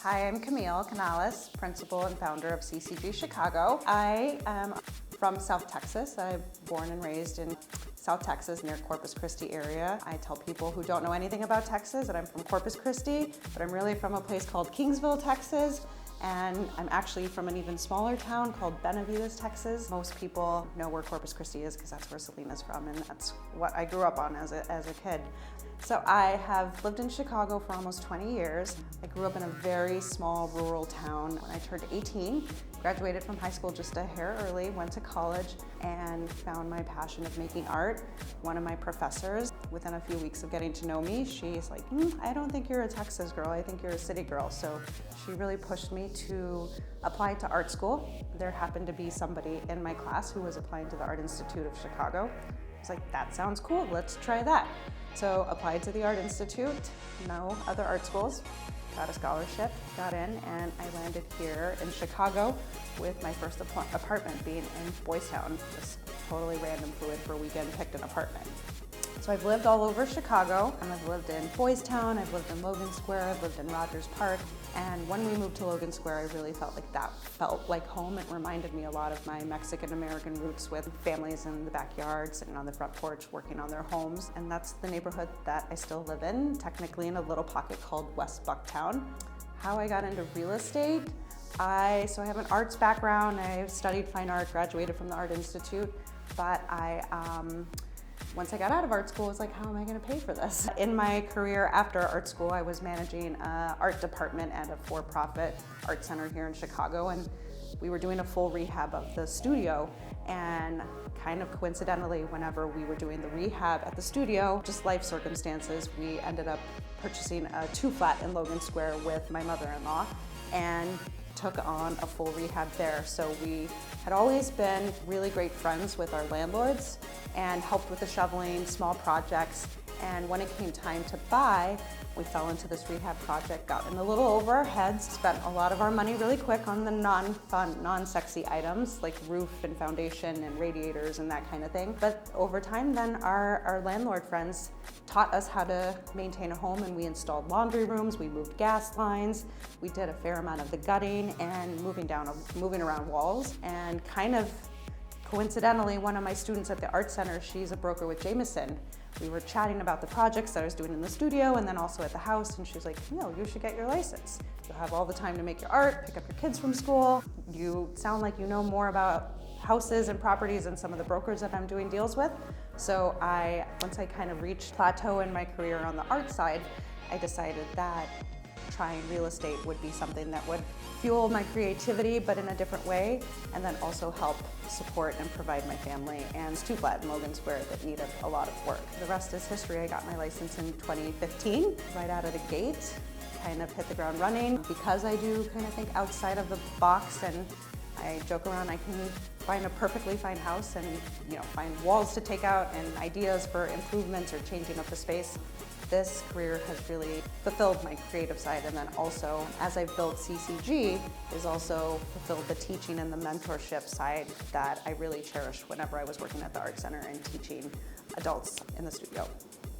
Hi, I'm Camille Canales, principal and founder of CCG Chicago. I am from South Texas. I'm born and raised in South Texas near Corpus Christi area. I tell people who don't know anything about Texas that I'm from Corpus Christi, but I'm really from a place called Kingsville, Texas. And I'm actually from an even smaller town called Benavides, Texas. Most people know where Corpus Christi is because that's where Selena's from, and that's what I grew up on as a kid. So I have lived in Chicago for almost 20 years. I grew up in a very small rural town. When I turned 18, graduated from high school just a hair early, went to college, and found my passion of making art. One of my professors, within a few weeks of getting to know me, she's like, I don't think you're a Texas girl, I think you're a city girl. So she really pushed me to apply to art school. There happened to be somebody in my class who was applying to the Art Institute of Chicago. I was like, that sounds cool, let's try that. So applied to the Art Institute, no other art schools, got a scholarship, got in, and I landed here in Chicago with my first apartment being in Boys Town. Just totally random, fluid for a weekend, picked an apartment. So I've lived all over Chicago, and I've lived in Boys Town, I've lived in Logan Square, I've lived in Rogers Park, and when we moved to Logan Square, I really felt like that felt like home. It reminded me a lot of my Mexican-American roots with families in the backyard, sitting on the front porch, working on their homes, and that's the neighborhood that I still live in, technically in a little pocket called West Bucktown. How I got into real estate, so I have an arts background, I studied fine art, graduated from the Art Institute, but once I got out of art school, I was like, how am I going to pay for this? In my career after art school, I was managing an art department at a for-profit art center here in Chicago, and we were doing a full rehab of the studio. And kind of coincidentally, whenever we were doing the rehab at the studio, just life circumstances, we ended up purchasing a 2-flat in Logan Square with my mother-in-law and took on a full rehab there. So we had always been really great friends with our landlords and helped with the shoveling, small projects. And when it came time to buy, we fell into this rehab project, got in a little over our heads, spent a lot of our money really quick on the non-fun, non-sexy items like roof and foundation and radiators and that kind of thing. But over time then our landlord friends taught us how to maintain a home, and we installed laundry rooms, we moved gas lines, we did a fair amount of the gutting and moving around walls. And kind of coincidentally, one of my students at the art center, she's a broker with Jameson. We were chatting about the projects that I was doing in the studio and then also at the house, and she was like, Camille, you should get your license. You'll have all the time to make your art, pick up your kids from school. You sound like you know more about houses and properties than some of the brokers that I'm doing deals with. So once I kind of reached plateau in my career on the art side, I decided that trying real estate would be something that would fuel my creativity, but in a different way, and then also help support and provide my family. And it's 2-flat in Logan Square that needed a lot of work. The rest is history. I got my license in 2015, right out of the gate, kind of hit the ground running. Because I do kind of think outside of the box, and I joke around, I can find a perfectly fine house and find walls to take out and ideas for improvements or changing up the space. This career has really fulfilled my creative side, and then also, as I've built CCG, is also fulfilled the teaching and the mentorship side that I really cherished whenever I was working at the Art Center and teaching adults in the studio.